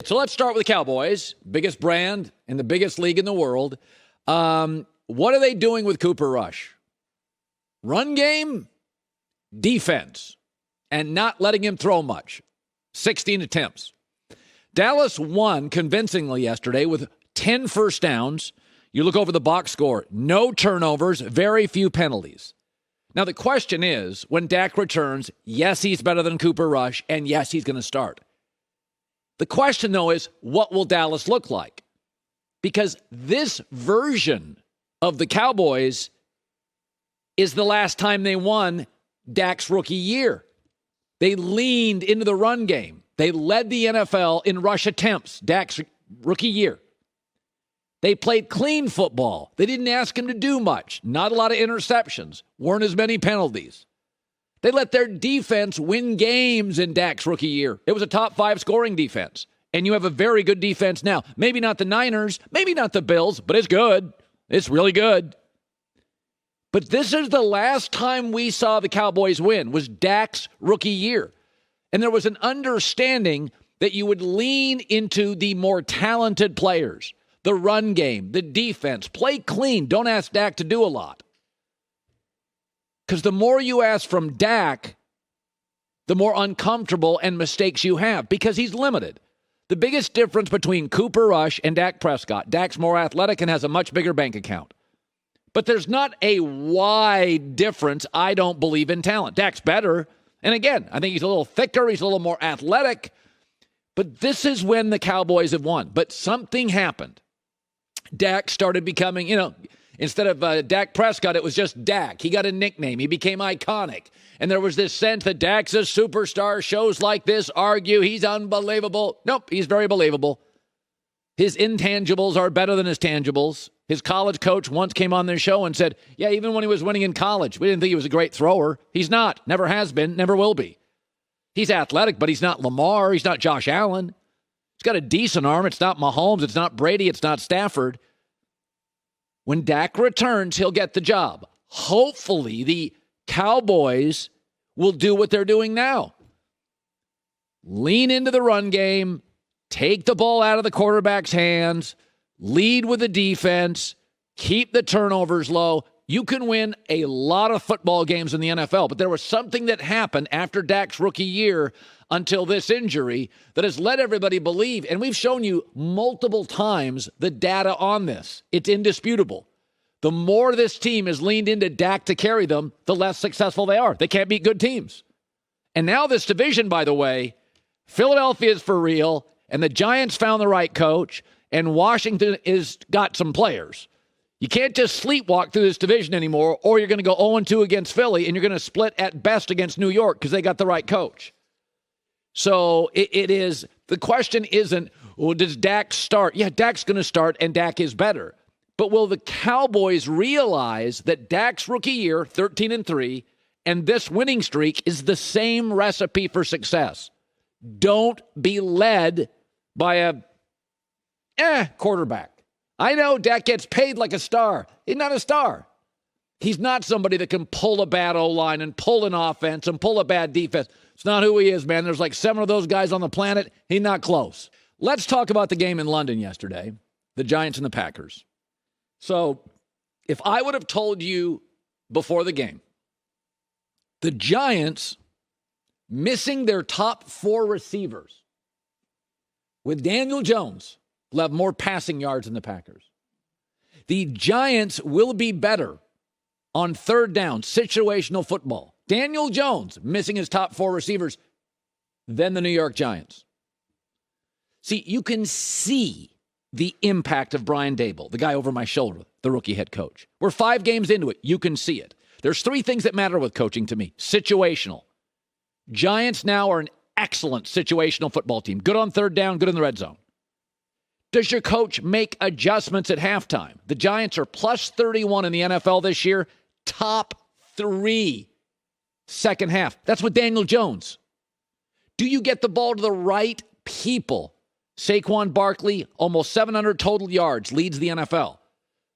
So let's start with the Cowboys, biggest brand in the biggest league in the world. What are they doing with Cooper Rush? Run game, defense, and not letting him throw much. 16 attempts. Dallas won convincingly yesterday with 10 first downs. You look over the box score, no turnovers, very few penalties. Now the question is, when Dak returns, yes, he's better than Cooper Rush, and yes, he's going to start. The question, though, is what will Dallas look like? Because this version of the Cowboys is the last time they won Dak's rookie year. They leaned into the run game. They led the NFL in rush attempts, Dak's rookie year. They played clean football. They didn't ask him to do much. Not a lot of interceptions. Weren't as many penalties. They let their defense win games in Dak's rookie year. It was a top 5 scoring defense. And you have a very good defense now. Maybe not the Niners, maybe not the Bills, but it's good. It's really good. But this is the last time we saw the Cowboys win, was Dak's rookie year. And there was an understanding that you would lean into the more talented players, the run game, the defense, play clean. Don't ask Dak to do a lot. Because the more you ask from Dak, the more uncomfortable and mistakes you have, because he's limited. The biggest difference between Cooper Rush and Dak Prescott, Dak's more athletic and has a much bigger bank account. But there's not a wide difference, I don't believe, in talent. Dak's better. And again, I think he's a little thicker. He's a little more athletic. But this is when the Cowboys have won. But something happened. Dak started becoming, instead of Dak Prescott, it was just Dak. He got a nickname. He became iconic. And there was this sense that Dak's a superstar. Shows like this argue he's unbelievable. Nope, he's very believable. His intangibles are better than his tangibles. His college coach once came on their show and said, yeah, even when he was winning in college, we didn't think he was a great thrower. He's not. Never has been. Never will be. He's athletic, but he's not Lamar. He's not Josh Allen. He's got a decent arm. It's not Mahomes. It's not Brady. It's not Stafford. When Dak returns, he'll get the job. Hopefully, the Cowboys will do what they're doing now. Lean into the run game, take the ball out of the quarterback's hands, lead with the defense, keep the turnovers low. You can win a lot of football games in the NFL, but there was something that happened after Dak's rookie year until this injury that has led everybody believe, and we've shown you multiple times the data on this. It's indisputable. The more this team has leaned into Dak to carry them, the less successful they are. They can't beat good teams. And now this division, by the way, Philadelphia is for real, and the Giants found the right coach, and Washington is got some players. You can't just sleepwalk through this division anymore, or you're going to go 0-2 against Philly, and you're going to split at best against New York because they got the right coach. So it is, the question isn't, well, does Dak start? Yeah, Dak's going to start, and Dak is better. But will the Cowboys realize that Dak's rookie year, 13-3, and this winning streak is the same recipe for success? Don't be led by a quarterback. I know Dak gets paid like a star. He's not a star. He's not somebody that can pull a bad O-line and pull an offense and pull a bad defense. It's not who he is, man. There's like 7 of those guys on the planet. He's not close. Let's talk about the game in London yesterday, the Giants and the Packers. So if I would have told you before the game, the Giants missing their top 4 receivers with Daniel Jones will have more passing yards than the Packers. The Giants will be better on third down, situational football. Daniel Jones missing his top 4 receivers than the New York Giants. See, you can see the impact of Brian Daboll, the guy over my shoulder, the rookie head coach. We're 5 games into it. You can see it. There's 3 things that matter with coaching to me. Situational. Giants now are an excellent situational football team. Good on third down, good in the red zone. Does your coach make adjustments at halftime? The Giants are plus 31 in the NFL this year, top 3 second half. That's with Daniel Jones. Do you get the ball to the right people? Saquon Barkley, almost 700 total yards, leads the NFL.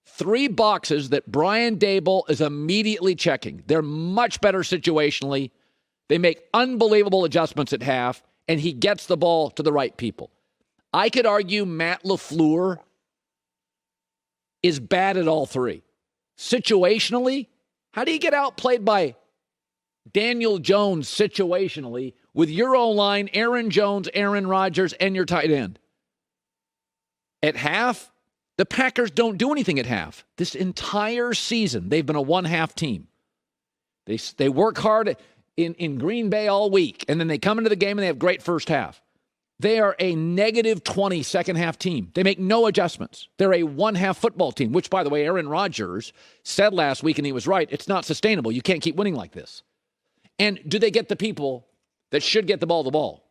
3 boxes that Brian Daboll is immediately checking. They're much better situationally. They make unbelievable adjustments at half, and he gets the ball to the right people. I could argue Matt LaFleur is bad at all three. Situationally, how do you get outplayed by Daniel Jones situationally with your O-line, Aaron Jones, Aaron Rodgers, and your tight end? At half, the Packers don't do anything at half. This entire season, they've been a one-half team. They work hard in Green Bay all week, and then they come into the game and they have great first half. They are a negative 20 second-half team. They make no adjustments. They're a one-half football team, which, by the way, Aaron Rodgers said last week, and he was right, it's not sustainable. You can't keep winning like this. And do they get the people that should get the ball?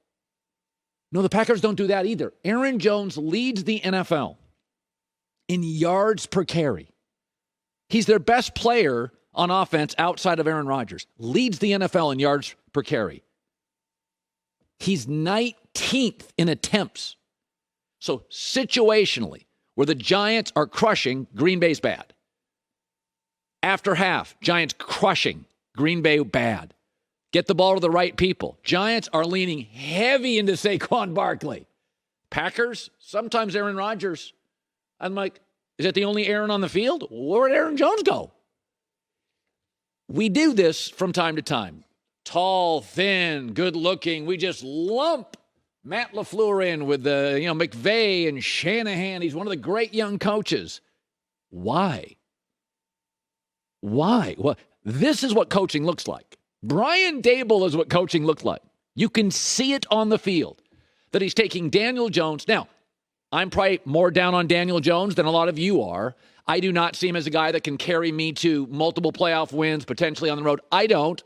No, the Packers don't do that either. Aaron Jones leads the NFL in yards per carry. He's their best player on offense outside of Aaron Rodgers. Leads the NFL in yards per carry. He's 19th in attempts. So situationally, where the Giants are crushing, Green Bay's bad. After half, Giants crushing, Green Bay bad. Get the ball to the right people. Giants are leaning heavy into Saquon Barkley. Packers, sometimes Aaron Rodgers. I'm like, is that the only Aaron on the field? Where'd Aaron Jones go? We do this from time to time. Tall, thin, good-looking. We just lump Matt LaFleur in with the, McVay and Shanahan. He's one of the great young coaches. Why? Well, this is what coaching looks like. Brian Daboll is what coaching looked like. You can see it on the field that he's taking Daniel Jones. Now, I'm probably more down on Daniel Jones than a lot of you are. I do not see him as a guy that can carry me to multiple playoff wins, potentially on the road. I don't.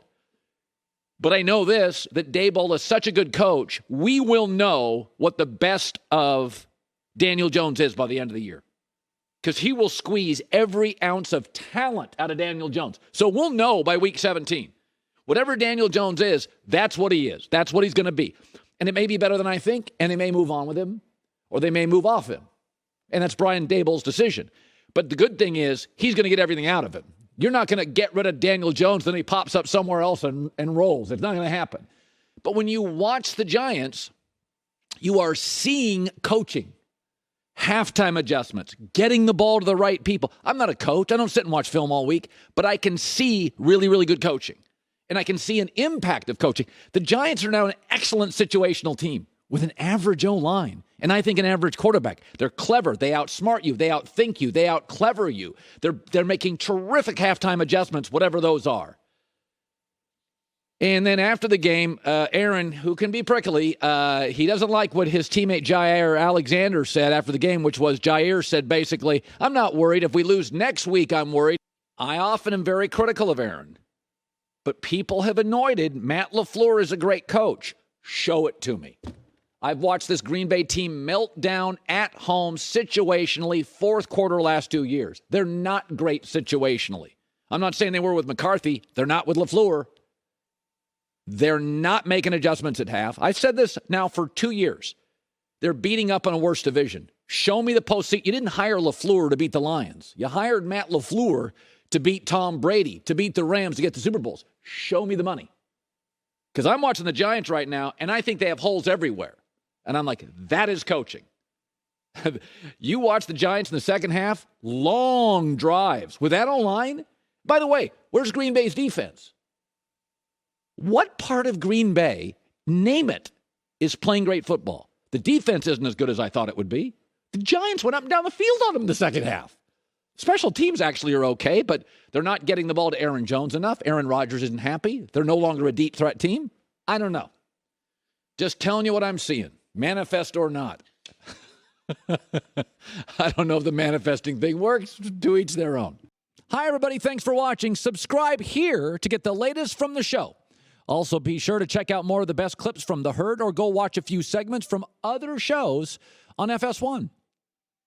But I know this, that Daboll is such a good coach, we will know what the best of Daniel Jones is by the end of the year. Because he will squeeze every ounce of talent out of Daniel Jones. So we'll know by week 17. Whatever Daniel Jones is, that's what he is. That's what he's going to be. And it may be better than I think, and they may move on with him, or they may move off him. And that's Brian Daboll's decision. But the good thing is, he's going to get everything out of him. You're not going to get rid of Daniel Jones, then he pops up somewhere else and rolls. It's not going to happen. But when you watch the Giants, you are seeing coaching, halftime adjustments, getting the ball to the right people. I'm not a coach. I don't sit and watch film all week, but I can see really, really good coaching. And I can see an impact of coaching. The Giants are now an excellent situational team with an average O-line. And I think an average quarterback. They're clever. They outsmart you. They outthink you. They out-clever you. They're making terrific halftime adjustments, whatever those are. And then after the game, Aaron, who can be prickly, he doesn't like what his teammate Jair Alexander said after the game, which was Jair said basically, I'm not worried. If we lose next week, I'm worried. I often am very critical of Aaron. But people have anointed Matt LaFleur is a great coach. Show it to me. I've watched this Green Bay team melt down at home situationally fourth quarter last 2 years. They're not great situationally. I'm not saying they were with McCarthy. They're not with LaFleur. They're not making adjustments at half. I've said this now for 2 years. They're beating up on a worse division. Show me the postseason. You didn't hire LaFleur to beat the Lions. You hired Matt LaFleur to beat Tom Brady, to beat the Rams, to get the Super Bowls. Show me the money. Because I'm watching the Giants right now, and I think they have holes everywhere. And I'm like, that is coaching. You watch the Giants in the second half, long drives. With that O-line, by the way, where's Green Bay's defense? What part of Green Bay, name it, is playing great football? The defense isn't as good as I thought it would be. The Giants went up and down the field on them in the second half. Special teams actually are okay, but they're not getting the ball to Aaron Jones enough. Aaron Rodgers isn't happy. They're no longer a deep threat team. I don't know. Just telling you what I'm seeing. Manifest or not. I don't know if the manifesting thing works. To each their own. Hi, everybody. Thanks for watching. Subscribe here to get the latest from the show. Also, be sure to check out more of the best clips from The Herd or go watch a few segments from other shows on FS1.